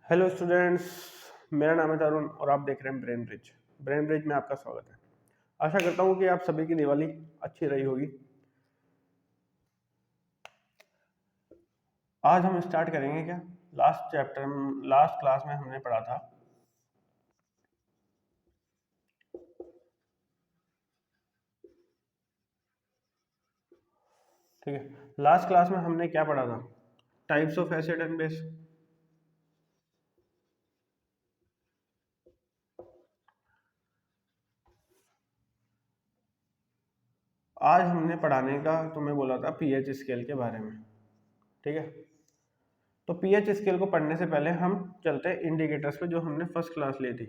Hello students. मेरा नाम है तरुण और आप देख रहे हैं ब्रेन ब्रिज। ब्रेन ब्रिज में आपका स्वागत है। आशा करता हूँ कि आप सभी की दिवाली अच्छी रही होगी। आज हम स्टार्ट करेंगे क्या लास्ट क्लास में हमने पढ़ा था ठीक है। लास्ट क्लास में हमने क्या पढ़ा था? Types of acid and base. आज हमने पढ़ाने का तुम्हें बोला था पीएच स्केल के बारे में। ठीक है, तो पीएच स्केल को पढ़ने से पहले हम चलते हैं इंडिकेटर्स पे जो हमने फर्स्ट क्लास ली थी।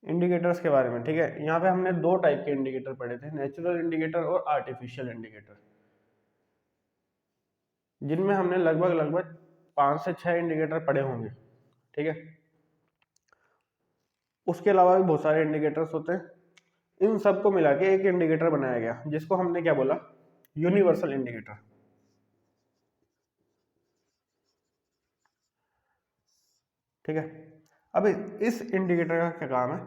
इंडिकेटर्स के बारे में, ठीक है। यहाँ पे हमने दो टाइप के इंडिकेटर पढ़े थे, नेचुरल इंडिकेटर और आर्टिफिशियल इंडिकेटर, जिनमें हमने लगभग लगभग 5 से 6 इंडिकेटर पढ़े होंगे। ठीक है, उसके अलावा भी बहुत सारे इंडिकेटर्स होते हैं। इन सबको मिला के एक इंडिकेटर बनाया गया जिसको हमने क्या बोला? Universal indicator. ठीक है, अब इस इंडिकेटर का क्या काम है?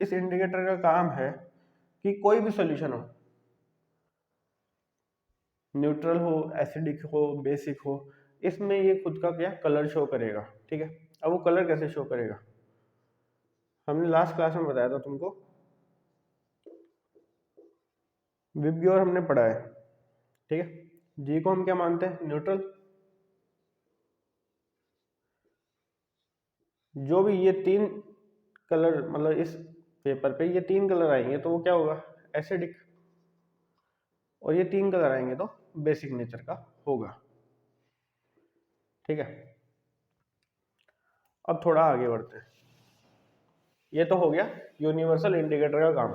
इस इंडिकेटर का काम है कि कोई भी सॉल्यूशन हो, न्यूट्रल हो, एसिडिक हो, बेसिक हो, इसमें ये खुद का क्या कलर शो करेगा। ठीक है, अब वो कलर कैसे शो करेगा? हमने लास्ट क्लास में बताया था तुमको, विबग्योर हमने पढ़ा है। ठीक है, जी को हम क्या मानते हैं? न्यूट्रल। जो भी ये तीन कलर, मतलब इस पेपर पे ये तीन कलर आएंगे तो वो क्या होगा? एसिडिक। और ये तीन कलर आएंगे तो बेसिक नेचर का होगा। ठीक है, अब थोड़ा आगे बढ़ते हैं। ये तो हो गया यूनिवर्सल इंडिकेटर का काम,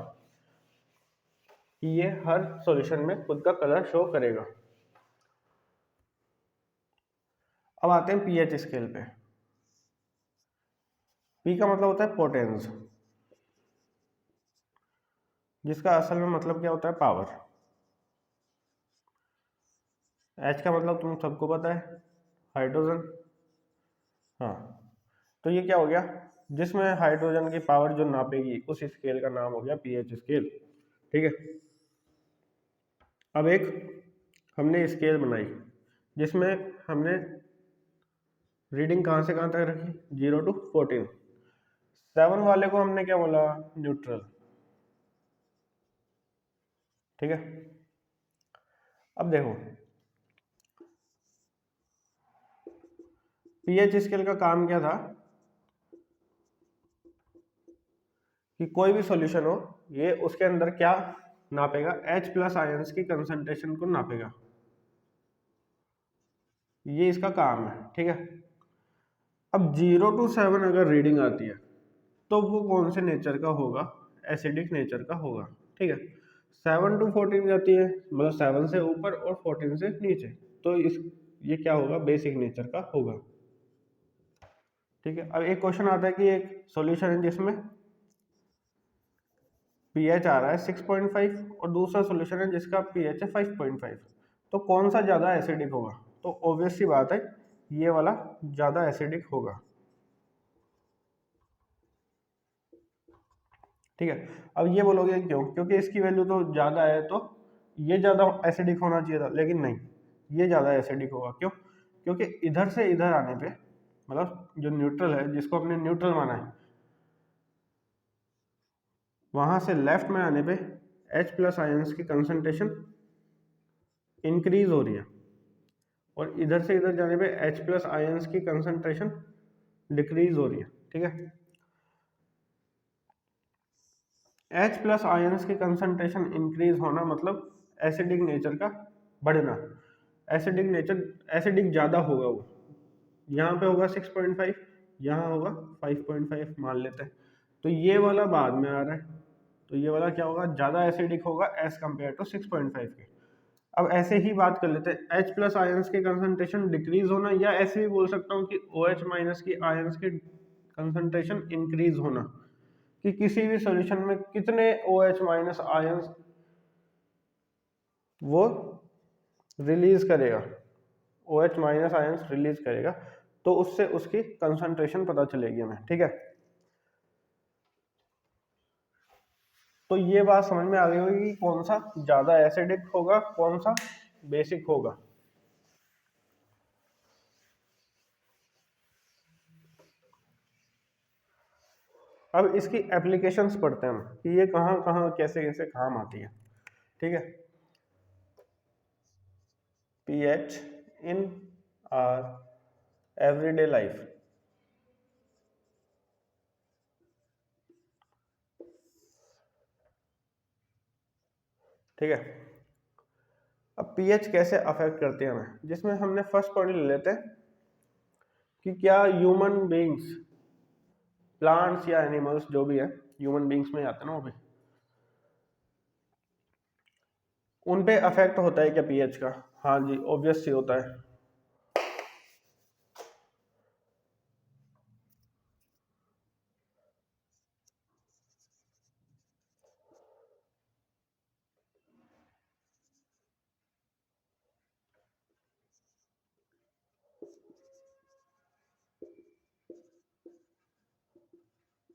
कि ये हर सॉल्यूशन में खुद का कलर शो करेगा। अब आते हैं पीएच स्केल पे। पी का मतलब होता है पोटेंस, जिसका असल में मतलब क्या होता है? पावर। एच का मतलब तुम सबको पता है, हाइड्रोजन। हाँ, तो ये क्या हो गया? जिसमें हाइड्रोजन की पावर जो नापेगी उस स्केल का नाम हो गया पीएच स्केल। ठीक है, अब एक हमने स्केल बनाई जिसमें हमने रीडिंग कहाँ से कहाँ तक रखी? 0 to 14। 7 वाले को हमने क्या बोला? न्यूट्रल। ठीक है, अब देखो पीएच स्केल का काम क्या था? कि कोई भी सॉल्यूशन हो, ये उसके अंदर क्या नापेगा? H प्लस आयंस की कंसंट्रेशन को नापेगा। ये इसका काम है। ठीक है, अब 0 to 7 अगर रीडिंग आती है तो वो कौन से नेचर का होगा? एसिडिक नेचर का होगा। ठीक है, 7 to 14 जाती है, मतलब 7 से ऊपर और 14 से नीचे, तो इस ये क्या होगा? बेसिक नेचर का होगा। ठीक है, अब एक क्वेश्चन आता है कि एक सॉल्यूशन है जिसमें पीएच आ रहा है 6.5 और दूसरा सॉल्यूशन है जिसका पीएच है 5.5, तो कौन सा ज़्यादा एसिडिक होगा? तो ऑब्वियस सी बात है, ये वाला ज़्यादा एसिडिक होगा। ठीक है, अब ये बोलोगे क्यों? क्योंकि इसकी वैल्यू तो ज़्यादा है तो ये ज़्यादा एसिडिक होना चाहिए था, लेकिन नहीं, ये ज़्यादा एसिडिक होगा। क्यों? क्योंकि इधर से इधर आने पे, मतलब जो न्यूट्रल है, जिसको हमने न्यूट्रल माना है, वहां से लेफ्ट में आने पे H प्लस आयंस की कंसंट्रेशन इंक्रीज हो रही है और इधर से इधर जाने पे H प्लस आयंस की कंसंट्रेशन डिक्रीज हो रही है। ठीक है, H प्लस आयंस की कंसंट्रेशन इंक्रीज होना मतलब एसिडिक नेचर का बढ़ना। एसिडिक ज़्यादा होगा वो, यहाँ पे होगा 6.5, यहाँ होगा 5.5 मान लेते हैं, तो ये वाला बाद में आ रहा है, तो ये वाला क्या होगा? ज़्यादा एसिडिक होगा एज कम्पेयर टू 6.5 के। अब ऐसे ही बात कर लेते हैं, H प्लस आयंस की कंसंट्रेशन डिक्रीज होना, या ऐसे भी बोल सकता हूँ कि OH माइनस की आयंस की कंसंट्रेशन इंक्रीज होना, कि किसी भी सॉल्यूशन में कितने OH माइनस आयंस वो रिलीज करेगा, OH माइनस आयंस रिलीज करेगा, तो उससे उसकी कंसंट्रेशन पता चलेगी हमें, ठीक है। तो ये बात समझ में आ गई होगी कि कौन सा ज्यादा एसिडिक होगा, कौन सा बेसिक होगा। अब इसकी एप्लीकेशंस पढ़ते हैं हम कि ये कहाँ कहाँ कैसे कैसे काम आती है, ठीक है। PH in our everyday life. ठीक है, अब पीएच कैसे अफेक्ट करते हैं हमें, जिसमें हमने फर्स्ट पॉइंट ले लेते हैं कि क्या ह्यूमन बीइंग्स, प्लांट्स या एनिमल्स जो भी है, ह्यूमन बीइंग्स में आते हैं ना वो भी, उन पे अफेक्ट होता है क्या पीएच का। हाँ जी, ऑब्वियस ही होता है।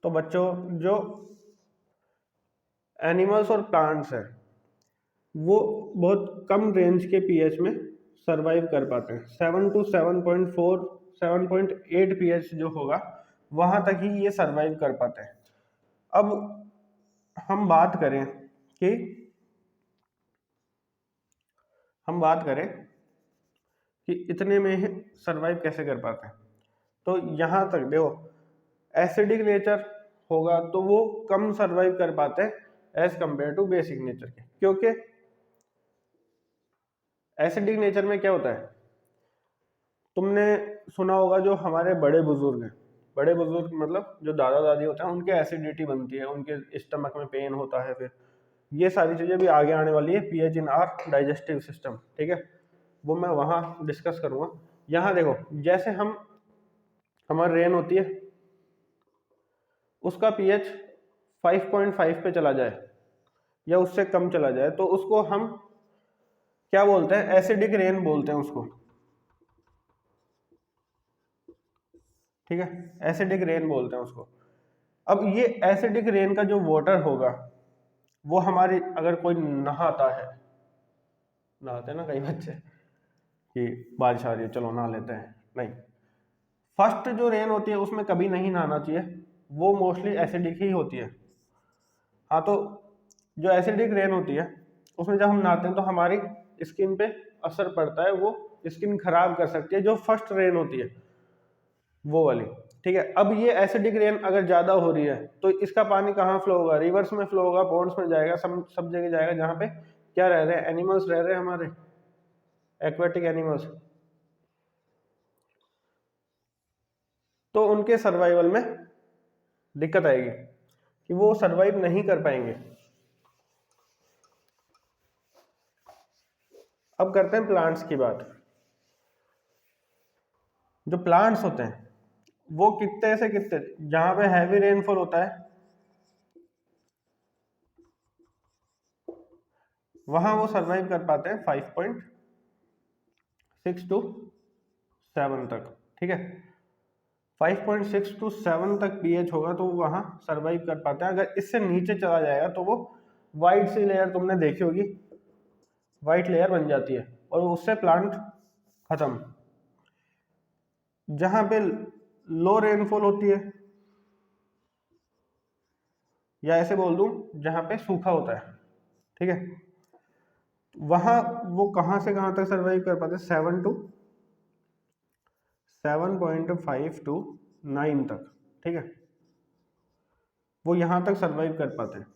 तो बच्चों, जो एनिमल्स और प्लांट्स है वो बहुत कम रेंज के पीएच में सरवाइव कर पाते हैं। 7 to 7.4 7.8 पीएच जो होगा वहां तक ही ये सरवाइव कर पाते हैं। अब हम बात करें कि हम बात करें कि इतने में ही सरवाइव कैसे कर पाते हैं, तो यहाँ तक देखो, एसिडिक नेचर होगा तो वो कम सरवाइव कर पाते हैं as compared to basic nature के, क्योंकि एसिडिक नेचर में क्या होता है, तुमने सुना होगा जो हमारे बड़े बुजुर्ग हैं, बड़े बुजुर्ग मतलब जो दादा दादी होते हैं, उनके एसिडिटी बनती है, उनके स्टमक में पेन होता है, फिर ये सारी चीजें भी आगे आने वाली है pH in are digestive system, ठीक है, वो मैं वहां डिस्कस करूंगा। यहाँ देखो, जैसे हम हमारी रेन होती है, उसका पीएच 5.5 पे चला जाए या उससे कम चला जाए तो उसको हम क्या बोलते हैं, एसिडिक रेन बोलते हैं उसको, ठीक है, एसिडिक रेन बोलते हैं उसको। अब ये एसिडिक रेन का जो वाटर होगा वो हमारे, अगर कोई नहाता है, नहाते हैं ना कई बच्चे कि बारिश आ रही है चलो नहा लेते हैं, नहीं, फर्स्ट जो रेन होती है उसमें कभी नहीं नहाना चाहिए, वो मोस्टली एसिडिक ही होती है। हाँ, तो जो एसिडिक रेन होती है उसमें जब हम नहाते हैं तो हमारी स्किन पे असर पड़ता है, वो स्किन खराब कर सकती है, जो फर्स्ट रेन होती है वो वाली, ठीक है। अब ये एसिडिक रेन अगर ज्यादा हो रही है तो इसका पानी कहाँ फ्लो होगा, रिवर्स में फ्लो होगा, पॉन्ड्स में जाएगा, सब जगह जाएगा जहाँ पे क्या रह रहे हैं, एनिमल्स रह रहे हैं हमारे, एक्वेटिक एनिमल्स, तो उनके सर्वाइवल में दिक्कत आएगी कि वो सर्वाइव नहीं कर पाएंगे। अब करते हैं प्लांट्स की बात। जो प्लांट्स होते हैं वो कितने से कितने, जहां पे हैवी रेनफॉल होता है वहां वो सरवाइव कर पाते हैं 5.6 to 7 तक, ठीक है। 5.6 to 7 तक पीएच होगा तो वहां सरवाइव कर पाते हैं। अगर इससे नीचे चला जाएगा तो वो वाइट सी लेयर तुमने देखी होगी, वाइट लेयर बन जाती है और उससे प्लांट खत्म। जहां पे लो रेनफॉल होती है, या ऐसे बोल दूं जहां पे सूखा होता है, ठीक है, वहां वो कहां से कहां तक सरवाइव कर पाते हैं, 7.5 to 9 तक, ठीक है, वो यहां तक सरवाइव कर पाते हैं।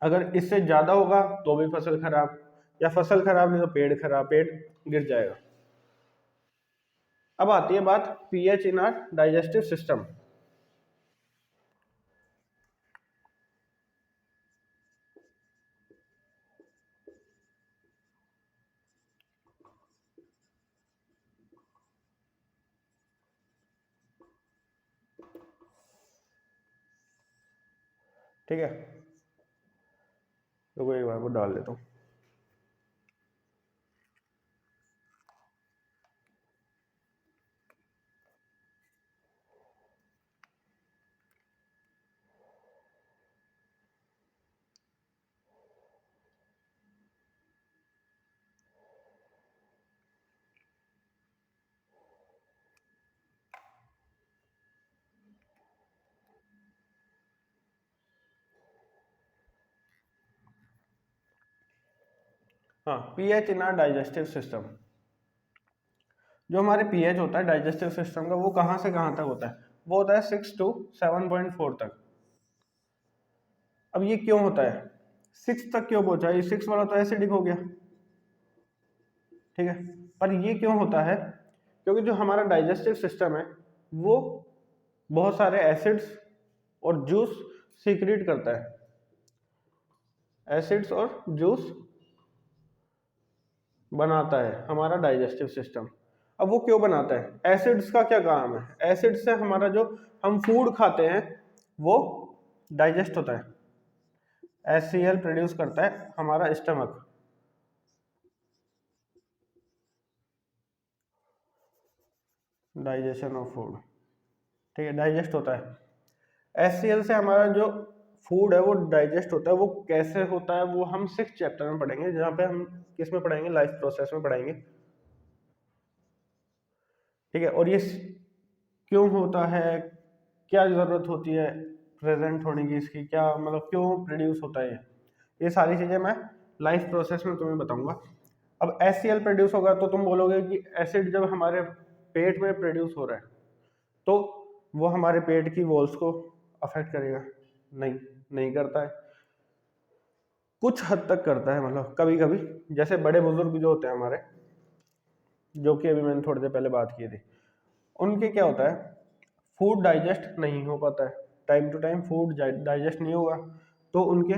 अगर इससे ज्यादा होगा तो भी फसल खराब, या फसल खराब नहीं तो पेड़ खराब, पेड़ गिर जाएगा। अब आती है बात pH in are digestive system. ठीक है, तो एक बार वो डाल देता हूँ। हाँ, pH in are digestive system, जो हमारे पीएच होता है डाइजेस्टिव सिस्टम का वो कहाँ से कहाँ तक होता है, वो होता है 6 to 7.4 तक। अब ये क्यों होता है, 6 तक क्यों पहुंचा, ये 6 वाला तो एसिडिक हो गया, ठीक है, पर ये क्यों होता है, क्योंकि जो हमारा डाइजेस्टिव सिस्टम है वो बहुत सारे एसिड्स और जूस सीक्रेट करता है, एसिड्स और जूस बनाता है हमारा डाइजेस्टिव सिस्टम। अब वो क्यों बनाता है, एसिड्स का क्या काम है, एसिड से हमारा जो हम फूड खाते हैं वो डाइजेस्ट होता है, HCl प्रोड्यूस करता है हमारा स्टमक, डाइजेशन ऑफ फूड, ठीक है, डाइजेस्ट होता है। HCl से हमारा जो फूड है वो डाइजेस्ट होता है, वो कैसे होता है वो हम 6th चैप्टर में पढ़ेंगे, जहाँ पे हम किस में पढ़ेंगे, लाइफ प्रोसेस में पढ़ेंगे, ठीक है। और ये क्यों होता है, क्या जरूरत होती है प्रेजेंट होने की इसकी, क्या मतलब क्यों प्रोड्यूस होता है, ये सारी चीजें मैं लाइफ प्रोसेस में तुम्हें बताऊंगा। अब HCl प्रोड्यूस होगा तो तुम बोलोगे कि एसिड जब हमारे पेट में प्रोड्यूस हो रहा है तो वो हमारे पेट की वॉल्स को अफेक्ट करेगा, नहीं, नहीं करता है, कुछ हद तक करता है, मतलब कभी कभी, जैसे बड़े बुजुर्ग जो होते हैं हमारे, जो कि अभी मैंने थोड़ी देर पहले बात की थी, उनके क्या होता है, फूड डाइजेस्ट नहीं हो पाता है, time to time food digest नहीं होगा तो उनके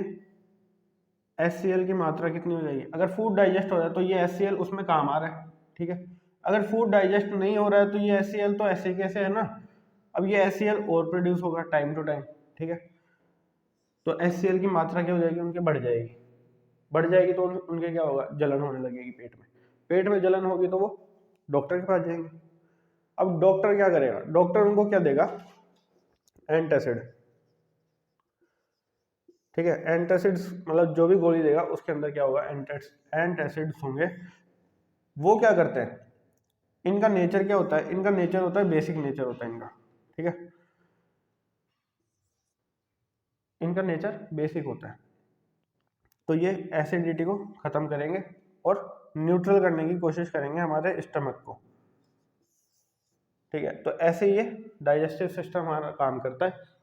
HCl की मात्रा कितनी हो जाएगी, अगर फूड डाइजेस्ट हो रहा है तो ये HCl उसमें काम आ रहा है, ठीक है, अगर फूड डाइजेस्ट नहीं हो रहा है तो ये HCl तो ऐसे कैसे है ना, अब ये HCl और प्रोड्यूस होगा टाइम टू टाइम, ठीक है, तो HCl की मात्रा क्या हो जाएगी, उनके बढ़ जाएगी, बढ़ जाएगी तो उनके क्या होगा, जलन होने लगेगी पेट में, पेट में जलन होगी तो वो डॉक्टर के पास जाएंगे। अब डॉक्टर क्या करेगा, डॉक्टर उनको क्या देगा, एंटासिड, ठीक है, एंटासिड्स मतलब जो भी गोली देगा उसके अंदर क्या होगा, एंटासिड्स होंगे। वो क्या करते हैं, इनका नेचर क्या होता है, इनका नेचर होता है बेसिक नेचर होता है इनका, ठीक है, इनका नेचर बेसिक होता है, तो ये एसिडिटी को खत्म करेंगे और न्यूट्रल करने की कोशिश करेंगे हमारे स्टमक को, ठीक है, तो ऐसे ये डाइजेस्टिव सिस्टम हमारा काम करता है।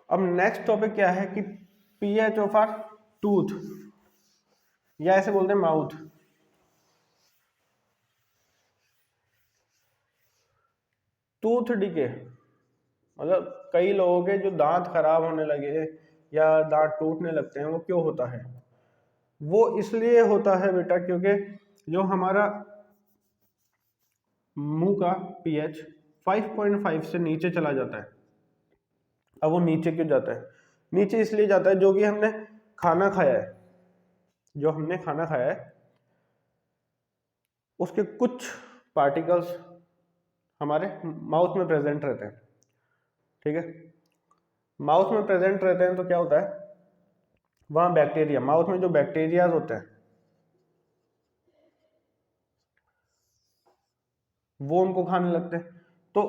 अब नेक्स्ट टॉपिक क्या है कि पीएच ऑफ आर टूथ, या ऐसे बोलते हैं माउथ, टूथ डिके, मतलब कई लोगों के जो दांत खराब होने लगे या दांत टूटने लगते हैं वो क्यों होता है, वो इसलिए होता है बेटा क्योंकि जो हमारा मुंह का पीएच 5.5 से नीचे चला जाता है। अब वो नीचे क्यों जाता है, नीचे इसलिए जाता है जो कि हमने खाना खाया है, जो हमने खाना खाया है उसके कुछ पार्टिकल्स हमारे माउथ में प्रेजेंट रहते हैं, ठीक है, माउथ में प्रेजेंट रहते हैं तो क्या होता है, वहाँ बैक्टीरिया, माउथ में जो बैक्टीरियाज होते हैं वो उनको खाने लगते हैं, तो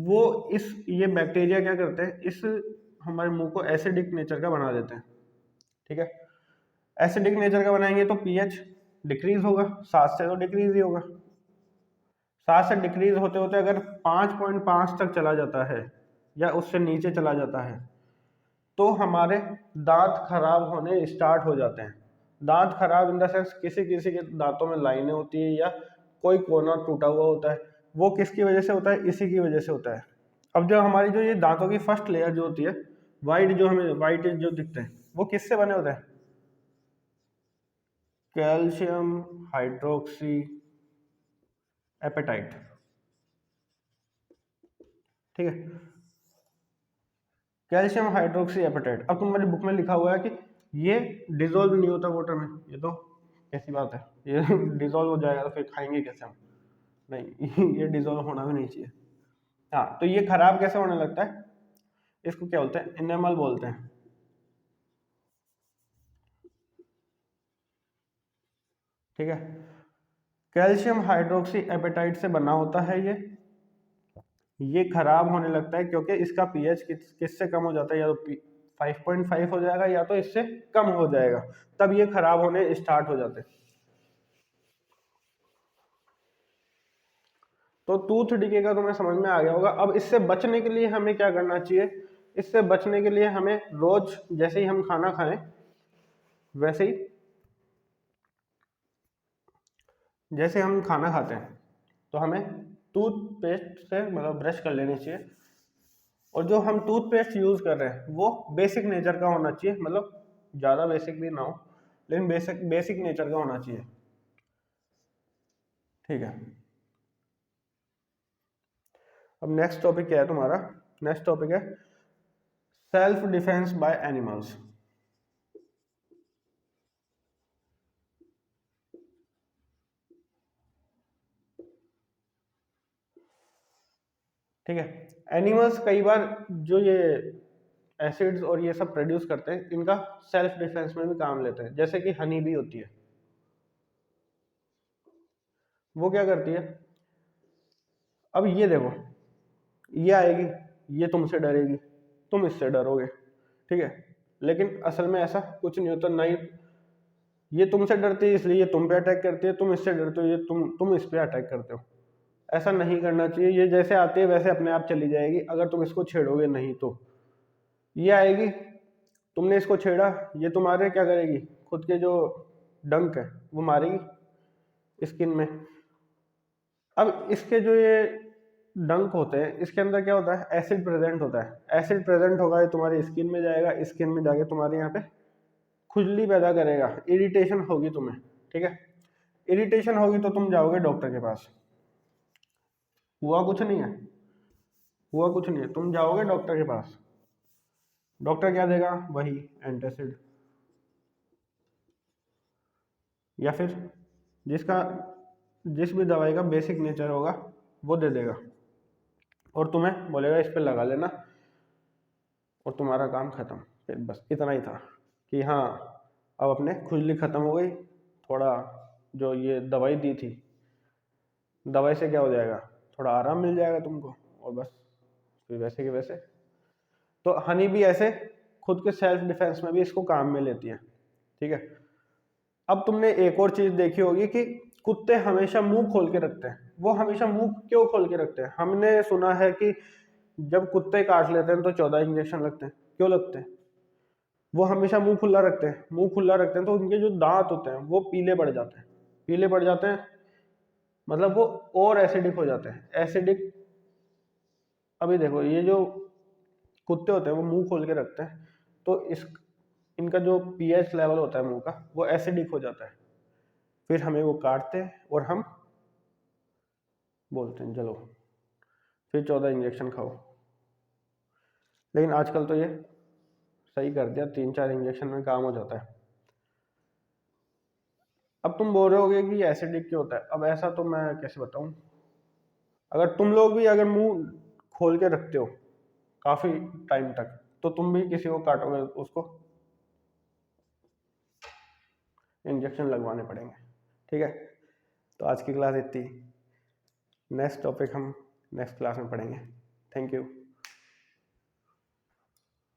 वो ये बैक्टीरिया क्या करते हैं, इस हमारे मुंह को एसिडिक नेचर का बना देते हैं, ठीक है, एसिडिक नेचर का बनाएंगे तो पीएच डिक्रीज होगा, 7 से तो डिक्रीज ही होगा, 7 से डिक्रीज होते होते अगर 5.5 तक चला जाता है या उससे नीचे चला जाता है तो हमारे दांत खराब होने स्टार्ट हो जाते हैं। दांत खराब इन द सेंस किसी किसी के दांतों में लाइनें होती है या कोई कोना टूटा हुआ होता है, वो किसकी वजह से होता है, इसी की वजह से होता है। अब जो हमारी जो ये दांतों की फर्स्ट लेयर जो होती है, वाइट जो हमें वाइट जो दिखते हैं वो किससे बने होते हैं, कैल्शियम हाइड्रोक्सी एपेटाइट, ठीक है, कैल्शियम हाइड्रोक्सी एपेटाइट। अब तुम्हारी बुक में लिखा हुआ है कि ये डिजोल्व नहीं होता वाटर में, ये तो कैसी बात है, ये डिजोल्व हो जाएगा तो फिर खाएंगे कैसे हम, नहीं ये डिजोल्व होना भी नहीं चाहिए। हाँ, तो ये खराब कैसे होने लगता है, इसको क्या बोलते हैं, इनेमल बोलते हैं, ठीक है, कैल्शियम हाइड्रोक्सी एपेटाइट से बना होता है ये खराब होने लगता है क्योंकि इसका पीएच किससे कम हो जाता है, या तो 5.5 हो जाएगा या तो इससे कम हो जाएगा, तब ये खराब होने स्टार्ट हो जाते हैं। तो टूथ डीके का तुम्हें समझ में आ गया होगा। अब इससे बचने के लिए हमें क्या करना चाहिए? इससे बचने के लिए हमें रोज जैसे ही हम खाना खाएं वैसे ही, जैसे हम खाना खाते हैं तो हमें टूथपेस्ट से मतलब ब्रश कर लेनी चाहिए। और जो हम टूथपेस्ट यूज कर रहे हैं वो बेसिक नेचर का होना चाहिए, मतलब ज़्यादा बेसिक भी ना हो लेकिन बेसिक बेसिक नेचर का होना चाहिए, ठीक है। अब नेक्स्ट टॉपिक क्या है तुम्हारा? नेक्स्ट टॉपिक है सेल्फ डिफेंस बाय एनिमल्स। ठीक है, एनिमल्स कई बार जो ये एसिड्स और ये सब प्रोड्यूस करते हैं इनका सेल्फ डिफेंस में भी काम लेते हैं। जैसे कि हनी भी होती है, वो क्या करती है? अब ये देखो, ये आएगी, ये तुमसे डरेगी, तुम इससे डरोगे, ठीक है। लेकिन असल में ऐसा कुछ नहीं होता, नहीं ये तुमसे डरती है इसलिए ये तुम पे अटैक करती है, तुम इससे डरते हो ये तुम इस पे अटैक करते हो। ऐसा नहीं करना चाहिए। ये जैसे आती है वैसे अपने आप चली जाएगी अगर तुम इसको छेड़ोगे नहीं तो। ये आएगी, तुमने इसको छेड़ा, ये तुम्हारे क्या करेगी? खुद के जो डंक है वो मारेगी स्किन में। अब इसके जो ये डंक होते हैं इसके अंदर क्या होता है? एसिड प्रेजेंट होता है। एसिड प्रेजेंट होगा ये तुम्हारी स्किन में जाएगा, स्किन में जाके तुम्हारे यहाँ पे खुजली पैदा करेगा, इरिटेशन होगी तुम्हें, ठीक है। इरिटेशन होगी तो तुम जाओगे डॉक्टर के पास। हुआ कुछ नहीं है, हुआ कुछ नहीं है, तुम जाओगे डॉक्टर के पास। डॉक्टर क्या देगा? वही एंटासिड, या फिर जिसका जिस भी दवाई का बेसिक नेचर होगा वो दे देगा और तुम्हें बोलेगा इस पे लगा लेना और तुम्हारा काम खत्म। फिर बस इतना ही था कि हाँ अब अपने खुजली खत्म हो गई, थोड़ा जो ये दवाई दी थी, दवाई से क्या हो जाएगा? थोड़ा आराम मिल जाएगा तुमको और बस फिर वैसे के वैसे। तो हनी भी ऐसे खुद के सेल्फ डिफेंस में भी इसको काम में लेती है, ठीक है। अब तुमने एक और चीज देखी होगी कि कुत्ते हमेशा मुंह खोल के रखते हैं। वो हमेशा मुंह क्यों खोल के रखते हैं? हमने सुना है कि जब कुत्ते काट लेते हैं तो 14 इंजेक्शन लगते हैं। क्यों लगते हैं? वो हमेशा मुंह खुला रखते हैं। मुंह खुला रखते हैं तो उनके जो दांत होते हैं वो पीले पड़ जाते हैं। पीले पड़ जाते हैं मतलब वो और एसिडिक हो जाते हैं। एसिडिक, अभी देखो ये जो कुत्ते होते हैं वो मुंह खोल के रखते हैं तो इनका जो पीएच लेवल होता है मुंह का वो एसिडिक हो जाता है। फिर हमें वो काटते हैं और हम बोलते हैं चलो फिर 14 इंजेक्शन खाओ। लेकिन आजकल तो ये सही कर दिया, 3-4 इंजेक्शन में काम हो जाता है। अब तुम बोल रहे होगे कि एसिडिक क्यों होता है? अब ऐसा तो मैं कैसे बताऊं। अगर तुम लोग भी अगर मुंह खोल के रखते हो काफी टाइम तक तो तुम भी किसी को काटोगे, उसको इंजेक्शन लगवाने पड़ेंगे, ठीक है। तो आज की क्लास इतनी, नेक्स्ट टॉपिक हम नेक्स्ट क्लास में पढ़ेंगे। Thank you.